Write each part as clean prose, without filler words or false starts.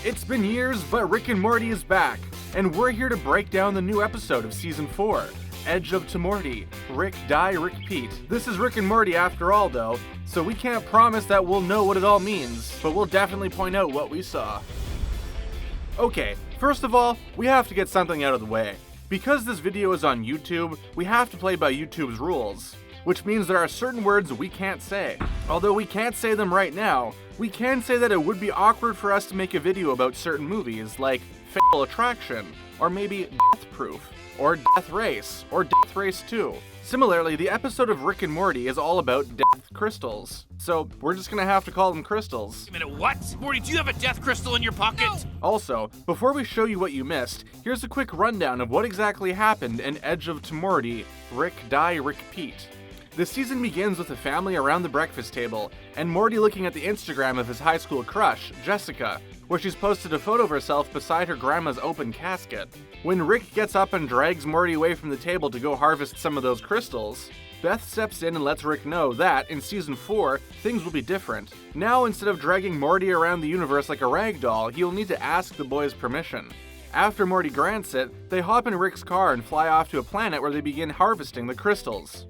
It's been years, but Rick and Morty is back, and we're here to break down the new episode of Season 4, Edge of Tomorty, Rick Die, Rick Pete. This is Rick and Morty after all though, so we can't promise that we'll know what it all means, but we'll definitely point out what we saw. Okay, first of all, we have to get something out of the way. Because this video is on YouTube, we have to play by YouTube's rules, which means there are certain words we can't say. Although we can't say them right now, we can say that it would be awkward for us to make a video about certain movies, like Fatal Attraction, or maybe Death Proof, or Death Race, or Death Race 2. Similarly, the episode of Rick and Morty is all about death crystals, so we're just gonna have to call them crystals. Wait a minute, what? Morty, do you have a death crystal in your pocket? No. Also, before we show you what you missed, here's a quick rundown of what exactly happened in Edge of Tomorty, Rick Die, Rick Pete. The season begins with a family around the breakfast table, and Morty looking at the Instagram of his high school crush, Jessica, where she's posted a photo of herself beside her grandma's open casket. When Rick gets up and drags Morty away from the table to go harvest some of those crystals, Beth steps in and lets Rick know that, in Season 4, things will be different. Now, instead of dragging Morty around the universe like a rag doll, he'll need to ask the boys' permission. After Morty grants it, they hop in Rick's car and fly off to a planet where they begin harvesting the crystals.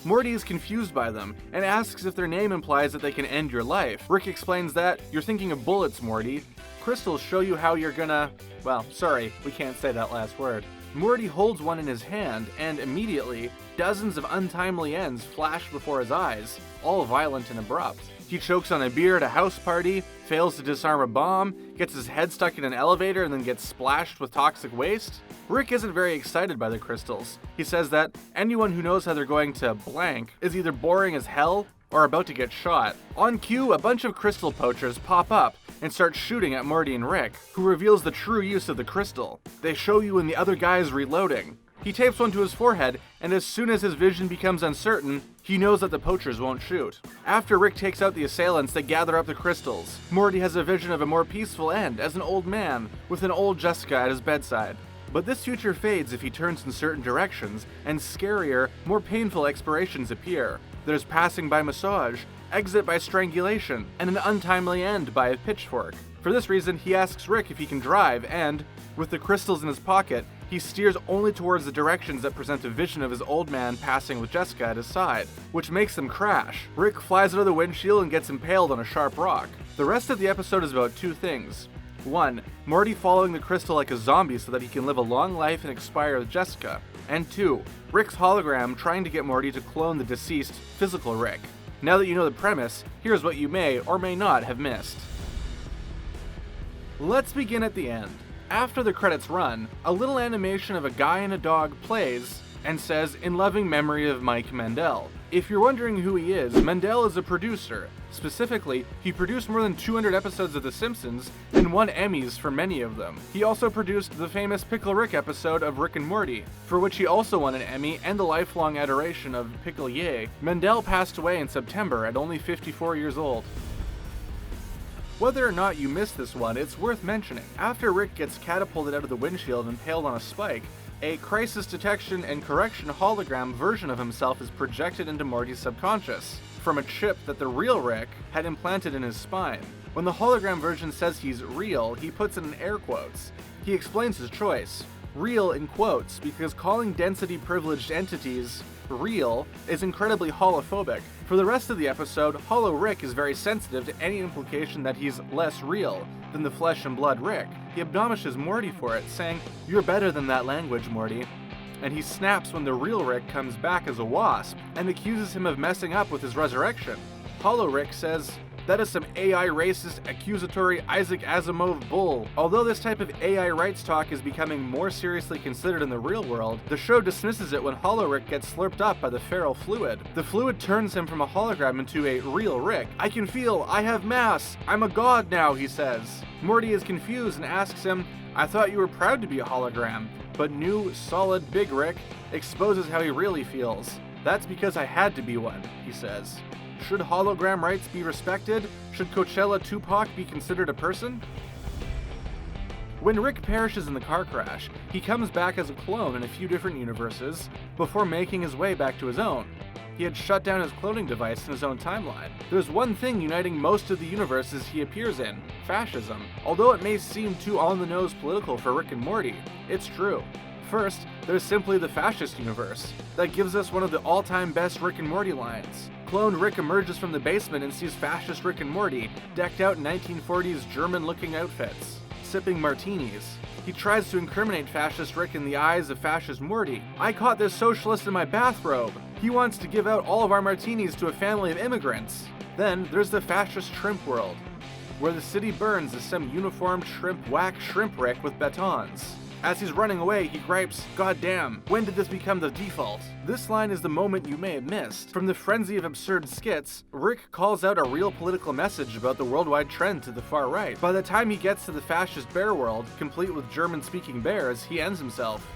Morty is confused by them, and asks if their name implies that they can end your life. Rick explains that, "You're thinking of bullets, Morty. Crystals show you how you're gonna..." Well, sorry, we can't say that last word. Morty holds one in his hand, and immediately, dozens of untimely ends flash before his eyes, all violent and abrupt. He chokes on a beer at a house party, fails to disarm a bomb, gets his head stuck in an elevator and then gets splashed with toxic waste. Rick isn't very excited by the crystals. He says that anyone who knows how they're going to blank is either boring as hell or about to get shot. On cue, a bunch of crystal poachers pop up and start shooting at Morty and Rick, who reveals the true use of the crystal. They show you when the other guy is reloading. He tapes one to his forehead, and as soon as his vision becomes uncertain, he knows that the poachers won't shoot. After Rick takes out the assailants, they gather up the crystals. Morty has a vision of a more peaceful end as an old man, with an old Jessica at his bedside. But this future fades if he turns in certain directions, and scarier, more painful expirations appear. There's passing by massage, exit by strangulation, and an untimely end by a pitchfork. For this reason, he asks Rick if he can drive, and, with the crystals in his pocket, he steers only towards the directions that present a vision of his old man passing with Jessica at his side, which makes them crash. Rick flies out of the windshield and gets impaled on a sharp rock. The rest of the episode is about two things. 1. Morty following the crystal like a zombie so that he can live a long life and expire with Jessica. And 2. Rick's hologram trying to get Morty to clone the deceased, physical Rick. Now that you know the premise, here's what you may or may not have missed. Let's begin at the end. After the credits run, a little animation of a guy and a dog plays and says, "In loving memory of Mike Mandel." If you're wondering who he is, Mandel is a producer. Specifically, he produced more than 200 episodes of The Simpsons and won Emmys for many of them. He also produced the famous Pickle Rick episode of Rick and Morty, for which he also won an Emmy and the lifelong adoration of Pickle Yay. Mandel passed away in September at only 54 years old. Whether or not you missed this one, it's worth mentioning. After Rick gets catapulted out of the windshield and impaled on a spike, a crisis detection and correction hologram version of himself is projected into Morty's subconscious from a chip that the real Rick had implanted in his spine. When the hologram version says he's real, he puts it in air quotes. He explains his choice. Real in quotes, because calling density privileged entities real is incredibly holophobic. For the rest of the episode, Holo Rick is very sensitive to any implication that he's less real than the flesh and blood Rick. He admonishes Morty for it, saying, "You're better than that language, Morty." And he snaps when the real Rick comes back as a wasp and accuses him of messing up with his resurrection. Holo Rick says, "That is some AI racist, accusatory Isaac Asimov bull." Although this type of AI rights talk is becoming more seriously considered in the real world, the show dismisses it when Holo Rick gets slurped up by the feral fluid. The fluid turns him from a hologram into a real Rick. "I can feel, I have mass, I'm a god now," he says. Morty is confused and asks him, "I thought you were proud to be a hologram." But new, solid, big Rick exposes how he really feels. "That's because I had to be one," he says. Should hologram rights be respected? Should Coachella Tupac be considered a person? When Rick perishes in the car crash, he comes back as a clone in a few different universes before making his way back to his own. he had shut down his cloning device in his own timeline. There's one thing uniting most of the universes he appears in: fascism. Although it may seem too on-the-nose political for Rick and Morty, it's true. First, there's simply the fascist universe. That gives us one of the all-time best Rick and Morty lines. Clone Rick emerges from the basement and sees fascist Rick and Morty decked out in 1940s German-looking outfits, sipping martinis. He tries to incriminate fascist Rick in the eyes of fascist Morty. "I caught this socialist in my bathrobe. He wants to give out all of our martinis to a family of immigrants." Then there's the fascist shrimp world, where the city burns as some uniformed shrimp whack Shrimp Rick with batons. As he's running away, he gripes, "God damn, when did this become the default?" This line is the moment you may have missed. From the frenzy of absurd skits, Rick calls out a real political message about the worldwide trend to the far right. By the time he gets to the fascist bear world, complete with German-speaking bears, he ends himself.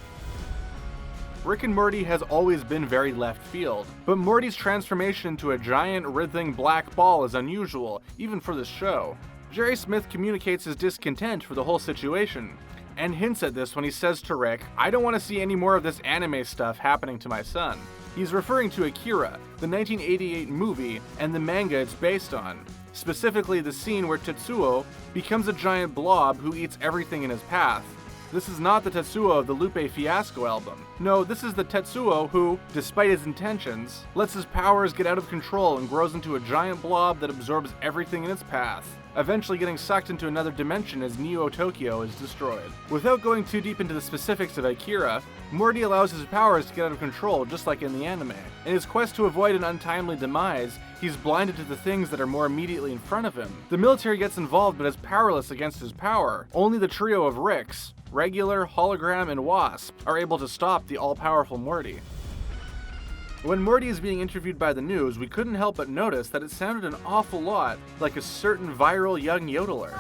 Rick and Morty has always been very left field, but Morty's transformation into a giant, writhing black ball is unusual, even for this show. Jerry Smith communicates his discontent for the whole situation, and hints at this when he says to Rick, "I don't want to see any more of this anime stuff happening to my son." He's referring to Akira, the 1988 movie, and the manga it's based on. Specifically the scene where Tetsuo becomes a giant blob who eats everything in his path. This is not the Tetsuo of the Lupe Fiasco album. No, this is the Tetsuo who, despite his intentions, lets his powers get out of control and grows into a giant blob that absorbs everything in its path, eventually getting sucked into another dimension as Neo Tokyo is destroyed. Without going too deep into the specifics of Akira, Morty allows his powers to get out of control just like in the anime. In his quest to avoid an untimely demise, he's blinded to the things that are more immediately in front of him. The military gets involved but is powerless against his power. Only the trio of Ricks, Regular, Hologram, and Wasp, are able to stop the all-powerful Morty. When Morty is being interviewed by the news, we couldn't help but notice that it sounded an awful lot like a certain viral young yodeler.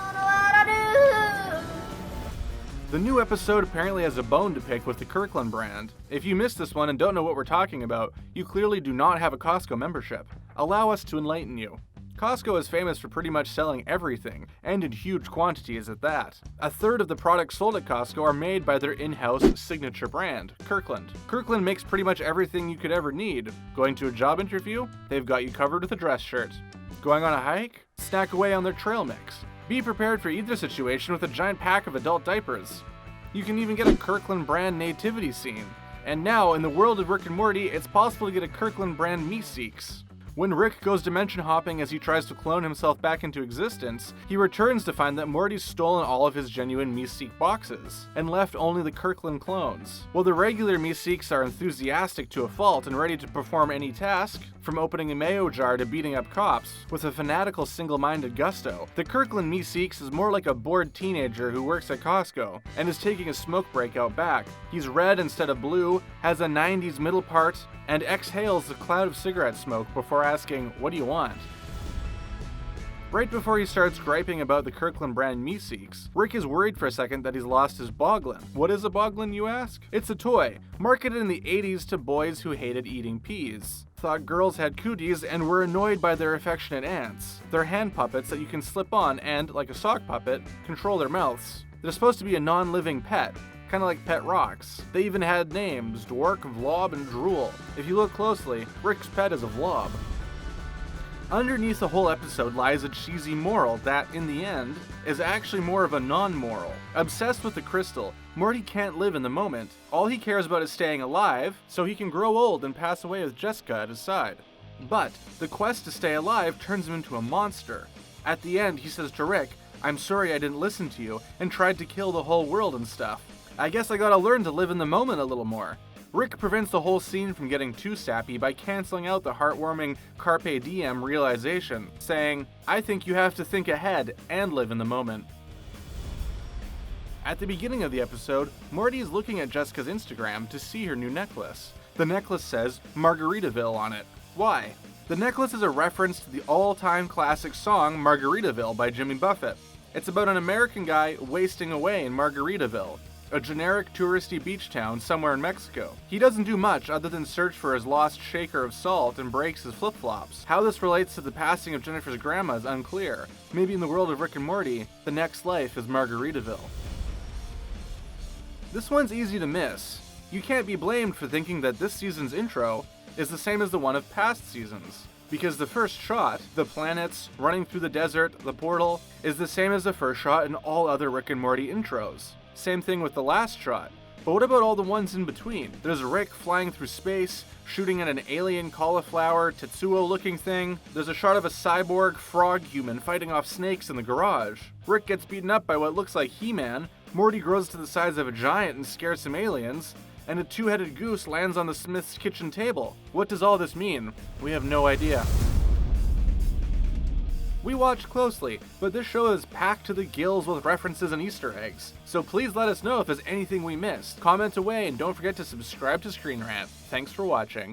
The new episode apparently has a bone to pick with the Kirkland brand. If you missed this one and don't know what we're talking about, you clearly do not have a Costco membership. Allow us to enlighten you. Costco is famous for pretty much selling everything, and in huge quantities at that. A third of the products sold at Costco are made by their in-house signature brand, Kirkland. Kirkland makes pretty much everything you could ever need. Going to a job interview? They've got you covered with a dress shirt. Going on a hike? Snack away on their trail mix. Be prepared for either situation with a giant pack of adult diapers. You can even get a Kirkland brand nativity scene. And now, in the world of Rick and Morty, it's possible to get a Kirkland brand Meeseeks. When Rick goes dimension hopping as he tries to clone himself back into existence, he returns to find that Morty's stolen all of his genuine Meeseek boxes, and left only the Kirkland clones. While the regular Meeseeks are enthusiastic to a fault and ready to perform any task, from opening a mayo jar to beating up cops, with a fanatical single-minded gusto, the Kirkland Meeseeks is more like a bored teenager who works at Costco, and is taking a smoke break out back. He's red instead of blue, has a 90s middle part, and exhales a cloud of cigarette smoke before asking, "What do you want?" Right before he starts griping about the Kirkland brand Meeseeks, Rick is worried for a second that he's lost his boggling. What is a boggling, you ask? It's a toy, marketed in the 80s to boys who hated eating peas, thought girls had cooties, and were annoyed by their affectionate aunts. They're hand puppets that you can slip on and, like a sock puppet, control their mouths. They're supposed to be a non-living pet, kind of like pet rocks. They even had names: Dwark, Vlob, and Drool. If you look closely, Rick's pet is a Vlob. Underneath the whole episode lies a cheesy moral that, in the end, is actually more of a non-moral. Obsessed with the crystal, Morty can't live in the moment. All he cares about is staying alive, so he can grow old and pass away with Jessica at his side. But the quest to stay alive turns him into a monster. At the end, he says to Rick, "I'm sorry I didn't listen to you, and tried to kill the whole world and stuff. I guess I gotta learn to live in the moment a little more." Rick prevents the whole scene from getting too sappy by canceling out the heartwarming Carpe Diem realization, saying, "I think you have to think ahead and live in the moment." At the beginning of the episode, Morty is looking at Jessica's Instagram to see her new necklace. The necklace says Margaritaville on it. Why? The necklace is a reference to the all-time classic song Margaritaville by Jimmy Buffett. It's about an American guy wasting away in Margaritaville, a generic touristy beach town somewhere in Mexico. He doesn't do much other than search for his lost shaker of salt and breaks his flip-flops. How this relates to the passing of Jennifer's grandma is unclear. Maybe in the world of Rick and Morty, the next life is Margaritaville. This one's easy to miss. You can't be blamed for thinking that this season's intro is the same as the one of past seasons. Because the first shot, the planets, running through the desert, the portal, is the same as the first shot in all other Rick and Morty intros. Same thing with the last shot. But what about all the ones in between? There's Rick flying through space, shooting at an alien cauliflower, Tetsuo looking thing. There's a shot of a cyborg frog human fighting off snakes in the garage. Rick gets beaten up by what looks like He-Man, Morty grows to the size of a giant and scares some aliens, and a two-headed goose lands on the Smith's kitchen table. What does all this mean? We have no idea. We watched closely, but this show is packed to the gills with references and Easter eggs. So please let us know if there's anything we missed. Comment away and don't forget to subscribe to ScreenRant. Thanks for watching.